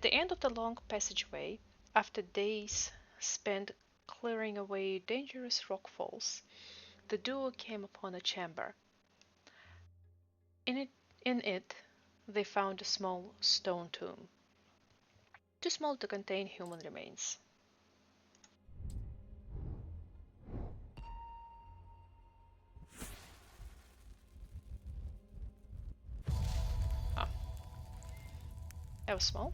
At the end of the long passageway, after days spent clearing away dangerous rockfalls, the duo came upon a chamber. In it, they found a small stone tomb, too small to contain human remains. Ah, that was small.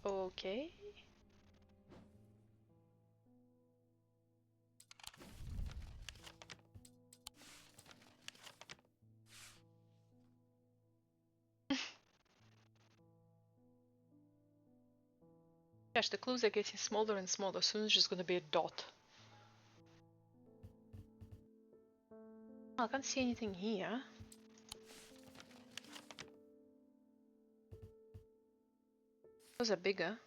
Okay. Gosh, the clues are getting smaller and smaller. Soon it's just gonna be a dot. I can't see anything here. Those are bigger.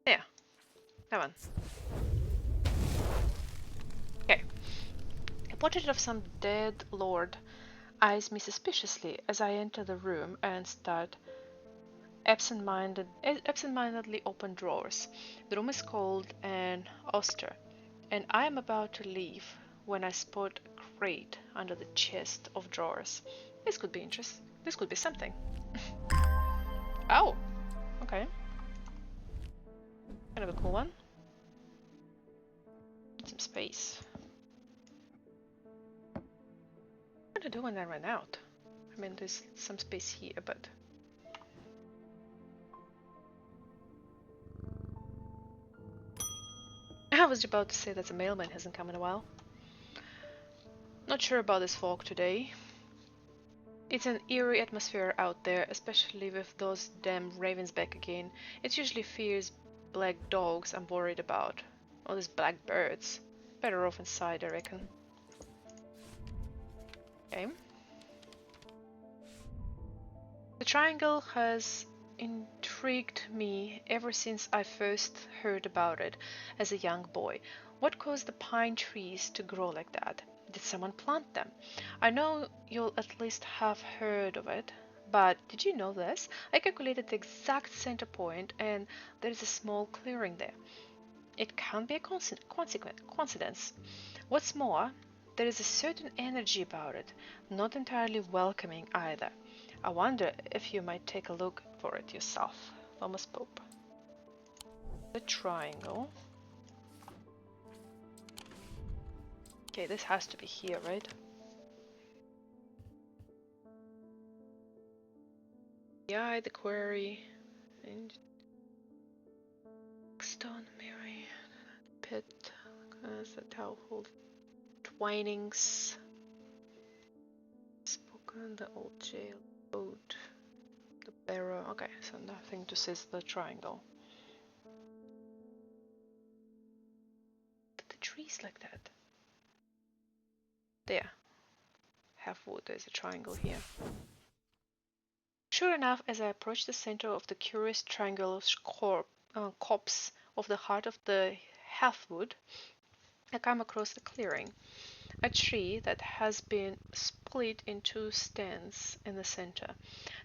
There. That one. Okay. A portrait of some dead lord eyes me suspiciously as I enter the room and start absent-mindedly open drawers. The room is cold and austere, and I am about to leave when I spot a crate under the chest of drawers. This could be interesting. This could be something. Oh, okay. Kind of a cool one. Need some space. What to do when I run out? I mean, there's some space here, but I was about to say that the mailman hasn't come in a while. Not sure about this fog today. It's an eerie atmosphere out there, especially with those damn ravens back again. It's usually fierce black dogs I'm worried about. All these black birds. Better off inside, I reckon. Okay. The triangle has intrigued me ever since I first heard about it as a young boy. What caused the pine trees to grow like that? Did someone plant them? I know you'll at least have heard of it, but did you know this? I calculated the exact center point and there is a small clearing there. It can't be a coincidence. What's more, there is a certain energy about it, not entirely welcoming either. I wonder if you might take a look for it yourself. Thomas Pope. The triangle. Okay, this has to be here, right? The eye, the quarry, and stone mirror, pit, the towel, twinings, spoken, the old jail, boat, the barrow. Okay, so nothing to say the triangle. The trees like that. There. Half wood, there's a triangle here. Sure enough, as I approach the center of the curious triangular copse of the heart of the half-wood, I come across the clearing. A tree that has been split in two stands in the center.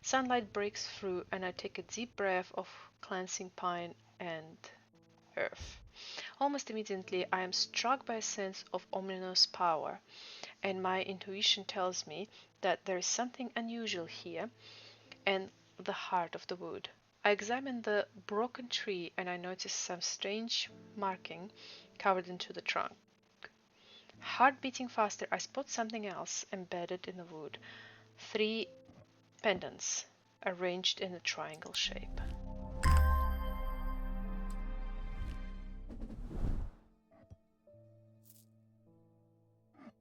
Sunlight breaks through and I take a deep breath of cleansing pine and earth. Almost immediately I am struck by a sense of ominous power, and my intuition tells me that there is something unusual here and the heart of the wood. I examine the broken tree and I notice some strange marking carved into the trunk. Heart beating faster, I spot something else embedded in the wood. 3 pendants arranged in a triangle shape.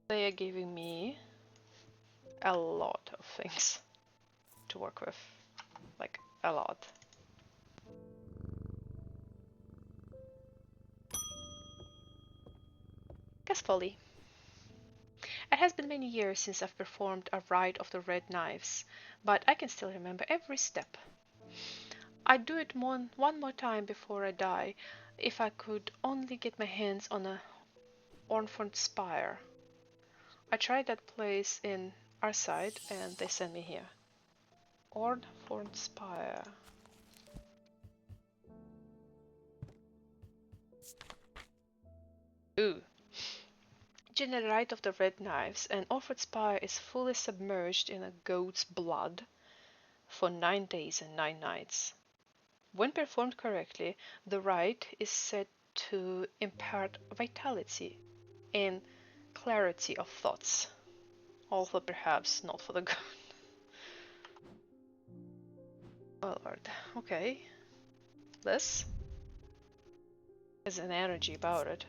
They are giving me a lot of things to work with. Like, a lot. Guess folly. It has been many years since I've performed a rite of the red knives, but I can still remember every step. I'd do it one more time before I die, If I could only get my hands on a Ornford Spire. I tried that place in our side and they sent me here. Ornford Spire. Ooh. To the right of the red knives, an Orford Spire is fully submerged in a goat's blood for 9 days and 9 nights. When performed correctly, the rite is said to impart vitality and clarity of thoughts, although perhaps not for the good. Oh lord, okay. This has an energy about it.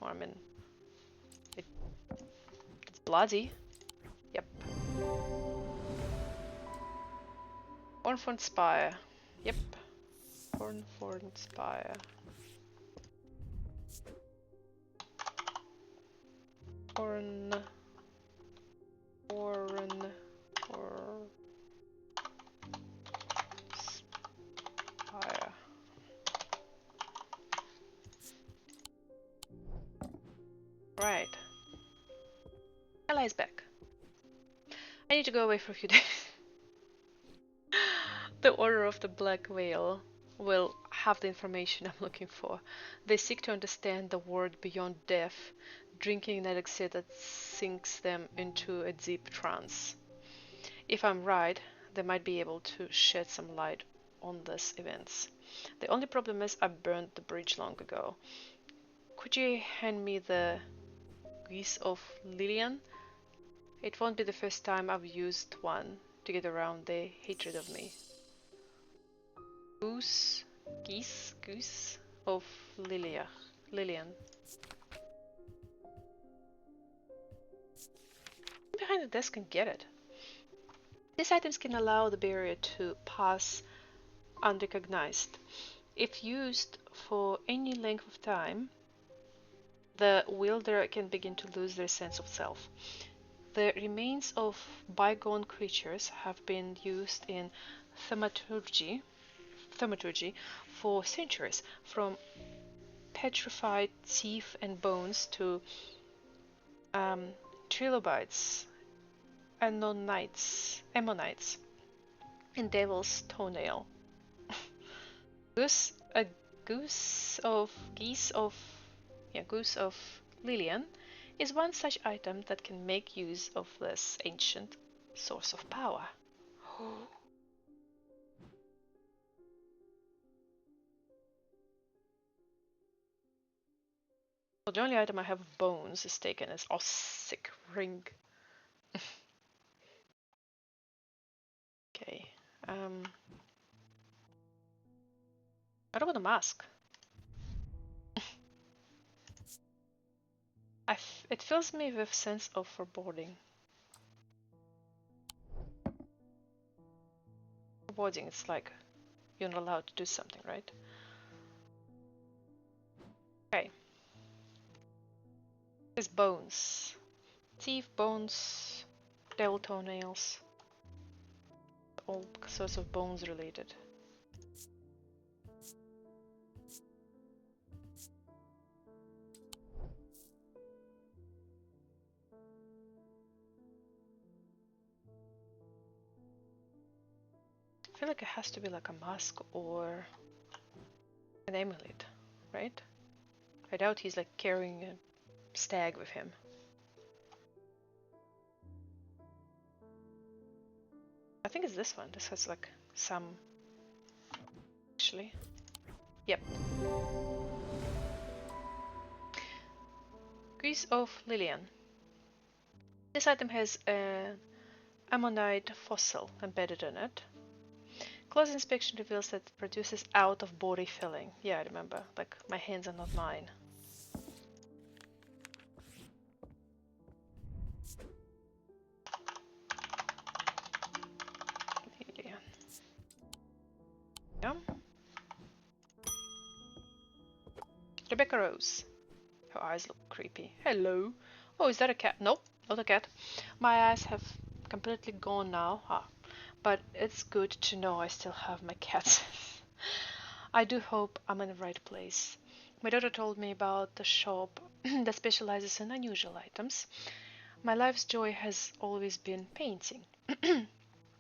Or I mean, it's bloody. Yep. Ornford Spire. Yep. Ornford Spire. Orn. Spire. Right. Ella is back. I need to go away for a few days. The Order of the Black Veil will have the information I'm looking for. They seek to understand the world beyond death, drinking an elixir that sinks them into a deep trance. If I'm right, they might be able to shed some light on these events. The only problem is I burned the bridge long ago. Could you hand me the Geese of Lillian? It won't be the first time I've used one to get around their hatred of me. Goose of Lillian. Behind the desk and get it. These items can allow the barrier to pass unrecognized. If used for any length of time, the wielder can begin to lose their sense of self. The remains of bygone creatures have been used in thaumaturgy for centuries, from petrified teeth and bones to trilobites, ammonites, and devil's toenail. Goose of Lillian is one such item that can make use of this ancient source of power. Well, the only item I have of bones is taken as sick ring. Okay. I don't want a mask. It fills me with sense of foreboding. Foreboding, it's like you're not allowed to do something, right? Okay. There's bones. Teeth, bones, devil toenails. All sorts of bones related. I feel like it has to be like a mask or an amulet, right? I doubt he's like carrying a stag with him. I think it's this one. This has like some... Actually. Yep. Grease of Lillian. This item has an ammonite fossil embedded in it. Close inspection reveals that it produces out-of-body feeling. Yeah, I remember. Like, my hands are not mine. Lillian. Yeah. Rebecca Rose. Her eyes look creepy. Hello. Oh, is that a cat? Nope, not a cat. My eyes have completely gone now. But it's good to know I still have my cats. I do hope I'm in the right place. My daughter told me about the shop that specializes in unusual items. My life's joy has always been painting.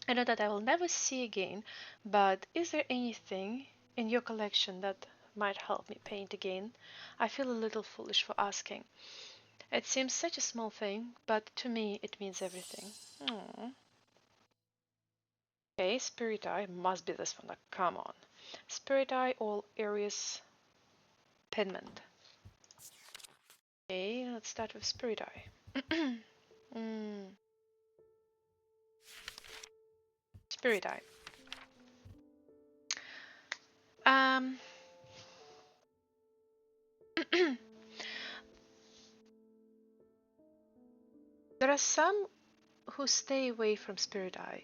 I know that I will never see again, but is there anything in your collection that might help me paint again? I feel a little foolish for asking. It seems such a small thing, but to me it means everything. Aww. Okay, Spirit Eye must be this one. Like, come on. Spirit Eye or Aries Pigment. Okay, let's start with Spirit Eye. Spirit Eye. Um, there are some who stay away from Spirit Eye,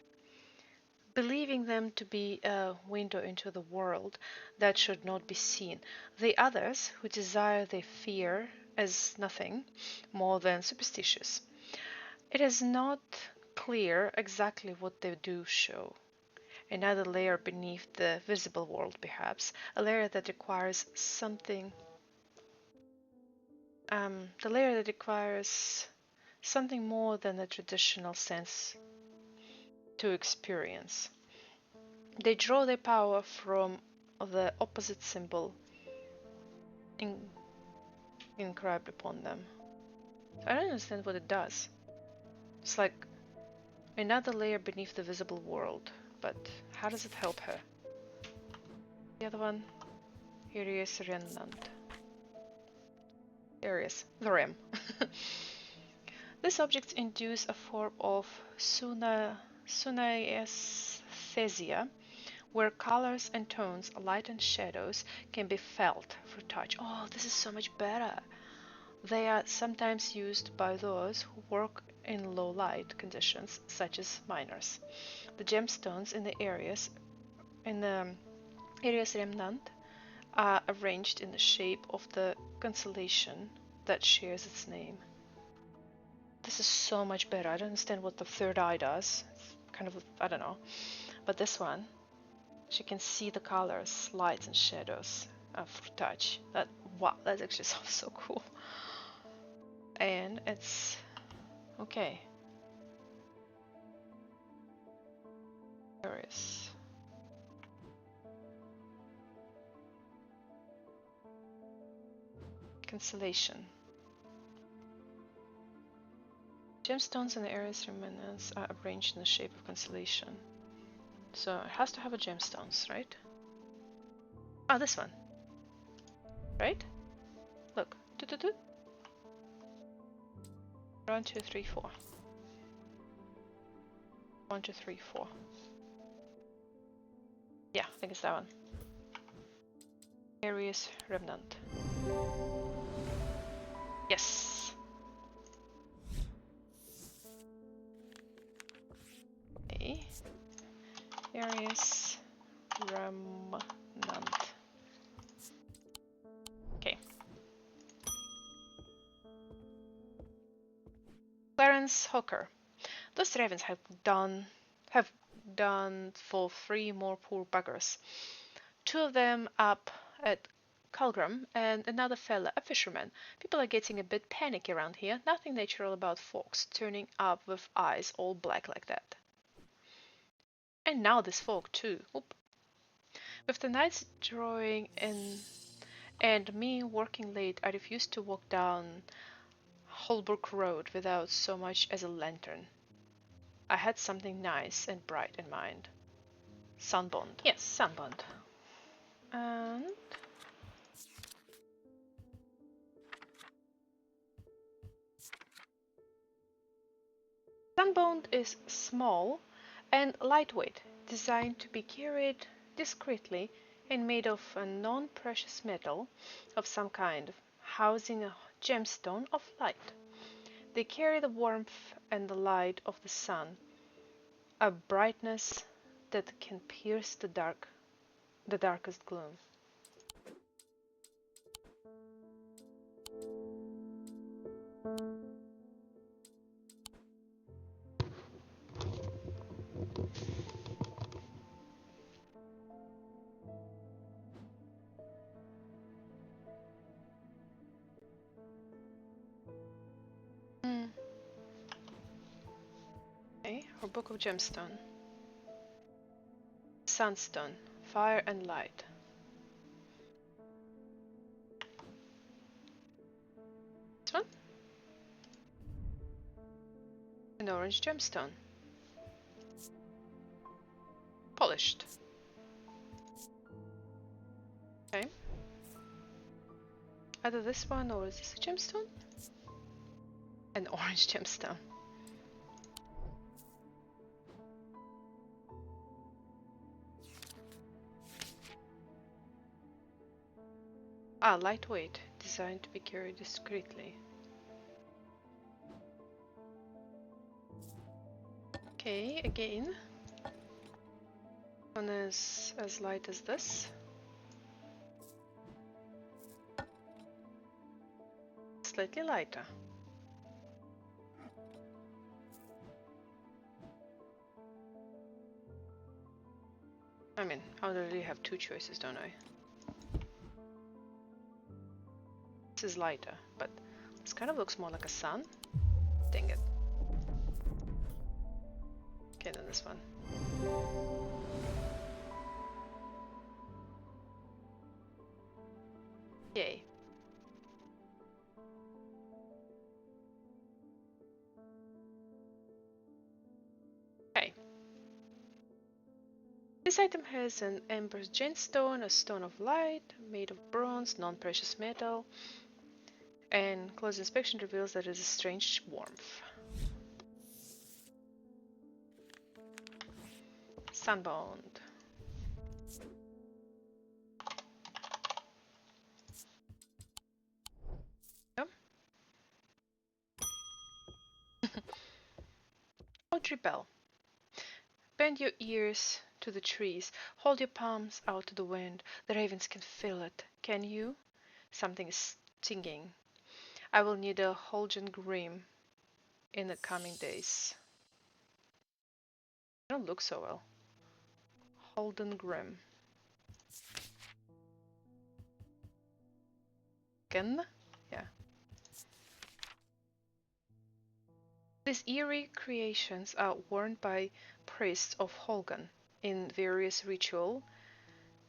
believing them to be a window into the world that should not be seen. The others who desire their fear as nothing more than superstitious. It is not clear exactly what they do show. Another layer beneath the visible world, perhaps, a layer that requires something. The layer that requires something more than a traditional sense to experience. They draw their power from the opposite symbol inscribed upon them. I don't understand what it does. It's like another layer beneath the visible world, but how does it help her? The other one, Aries Remnant. Aries, the rim. These objects induce a form of synesthesia, where colors and tones, light and shadows, can be felt through touch. Oh, this is so much better. They are sometimes used by those who work in low light conditions, such as miners. The gemstones in the Aries remnant are arranged in the shape of the constellation that shares its name. This is so much better. I don't understand what the third eye does. It's kind of, I don't know. But this one, she can see the colors, lights and shadows through touch. Wow, that actually sounds so cool. And it's okay. Aries. Constellation. Gemstones in the Aries remnants are arranged in the shape of constellation. So it has to have a gemstones, right? Oh, this one. Right? Look. 1, 2, 3, 4. 1, 2, 3, 4. Yeah, I think it's that one. Aries remnant. Yes. Okay. Aries remnant. Okay. Clarence Hooker. Those ravens have done for 3 more poor buggers. 2 of them up at Culgram and another fella, a fisherman. People are getting a bit panicky around here. Nothing natural about folks turning up with eyes all black like that. And now this fog too. Oop. With the nights drawing in and me working late, I refused to walk down Holbrook Road without so much as a lantern. I had something nice and bright in mind. Sunbond. Yes, sunbond. And sunbond is small and lightweight, designed to be carried discreetly and made of a non-precious metal of some kind, housing a gemstone of light. They carry the warmth and the light of the sun, a brightness that can pierce the darkest gloom. Book of Gemstone. Sunstone, fire and light. This one? An orange gemstone. Polished. Okay. Either this one or is this a gemstone? An orange gemstone. Ah, lightweight, designed to be carried discreetly. Okay, again. One is as light as this. Slightly lighter. I mean, I already have two choices, don't I? This is lighter, but this kind of looks more like a sun. Dang it. Okay, then this one. Yay. Okay. This item has an Ember's gemstone, a stone of light, made of bronze, non-precious metal, and close inspection reveals that it is a strange warmth. Sunbound. Yep. Audrey Bell. Bend your ears to the trees. Hold your palms out to the wind. The ravens can feel it. Can you? Something is stinging. I will need a Holgen Grim in the coming days. I don't look so well. Holden Grim. Again? Yeah. These eerie creations are worn by priests of Holgan in various ritual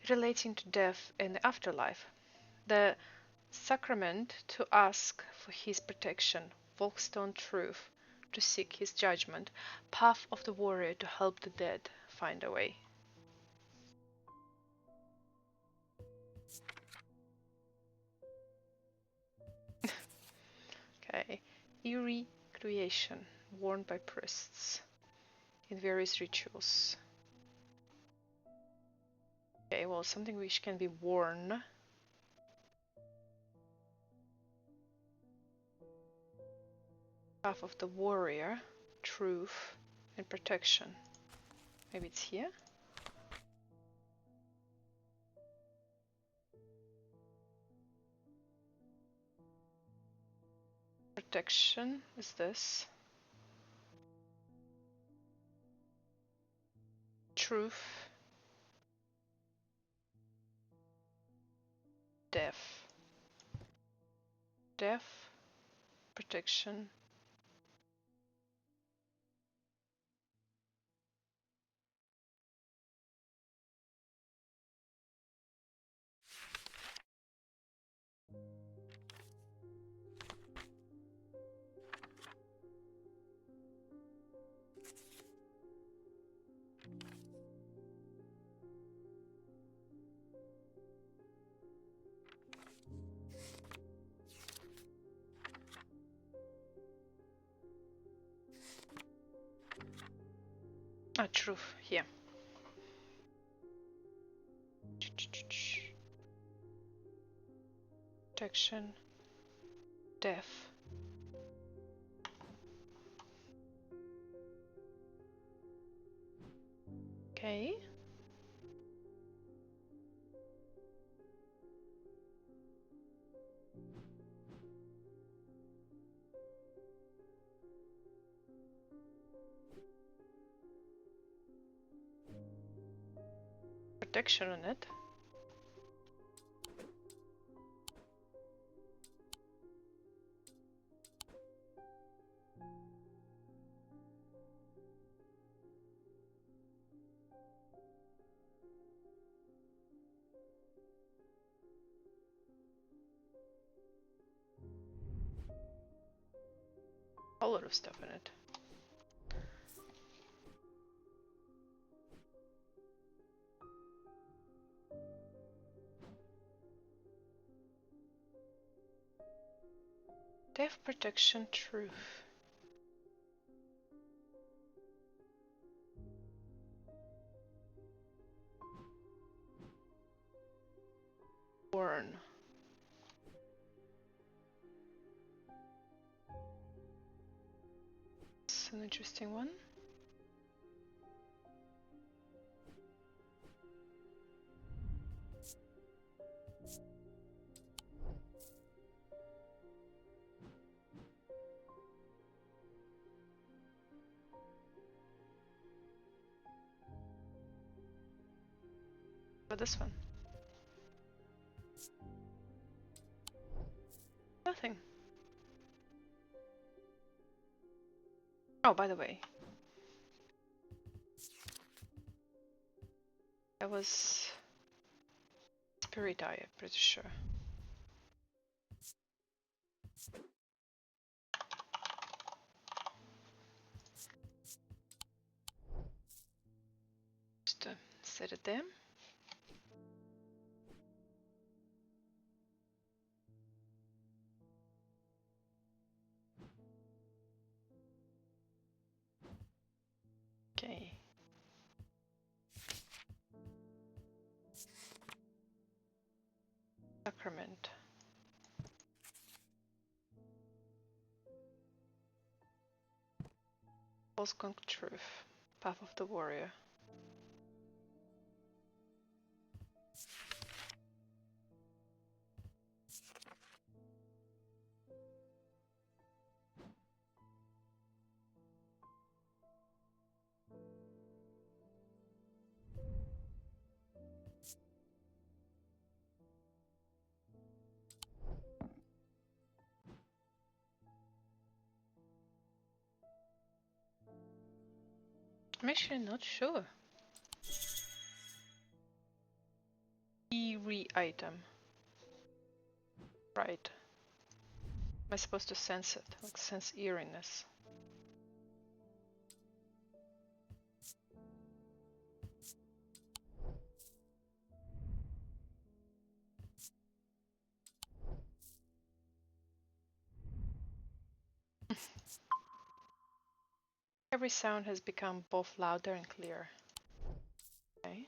relating to death and the afterlife. The sacrament to ask for his protection, Volkstone truth to seek his judgment, path of the warrior to help the dead find a way. Okay, eerie creation worn by priests in various rituals. Okay, well, something which can be worn. Path of the warrior, truth, and protection. Maybe it's here? Protection is this. Truth. Death. Death. Protection. Ah, truth, here. Protection. Death. Okay. Protection on it. A lot of stuff in it. Death protection truth. Born. It's an interesting one. But this one. Nothing. Oh, by the way. That was Spirit Eye, I'm pretty sure. Just set it there. Okay. Sacrament. False Gunk Truth. Path of the Warrior. I'm actually not sure. Eerie item. Right. Am I supposed to sense it? Like sense eeriness? Every sound has become both louder and clearer. Okay.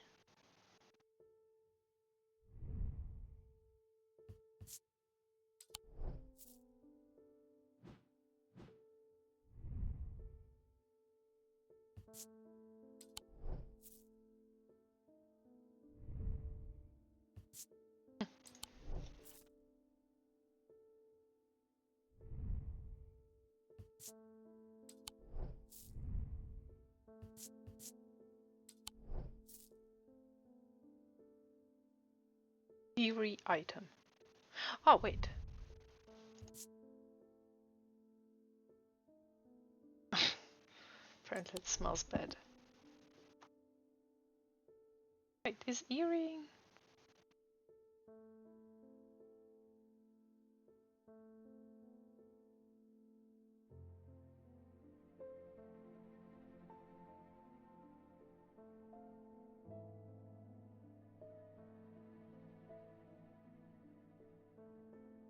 Eerie item. Oh, wait. Apparently it smells bad. Wait, is eerie?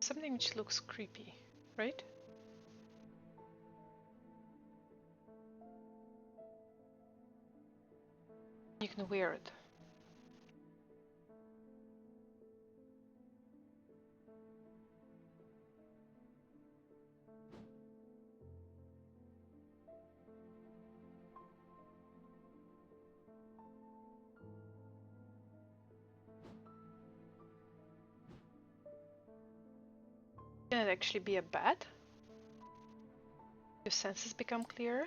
Something which looks creepy, right? You can wear it. Can it actually be a bat? Your senses become clearer?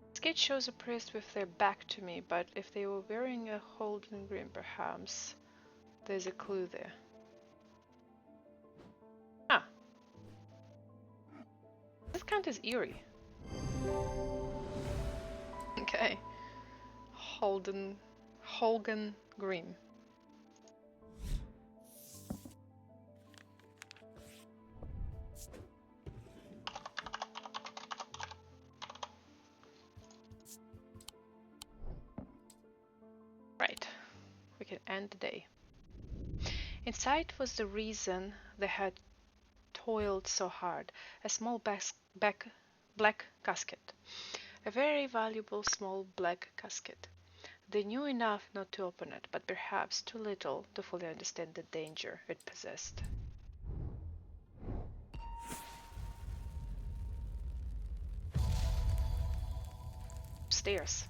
This gate shows a priest with their back to me, but if they were wearing a golden grim, perhaps there's a clue there. Ah. Does it count as eerie? Okay. Holden Grim. end the day. Inside was the reason they had toiled so hard, a small black casket. A very valuable small black casket. They knew enough not to open it, but perhaps too little to fully understand the danger it possessed. Stairs.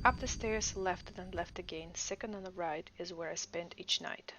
Up the stairs, left and left again, second on the right, is where I spent each night.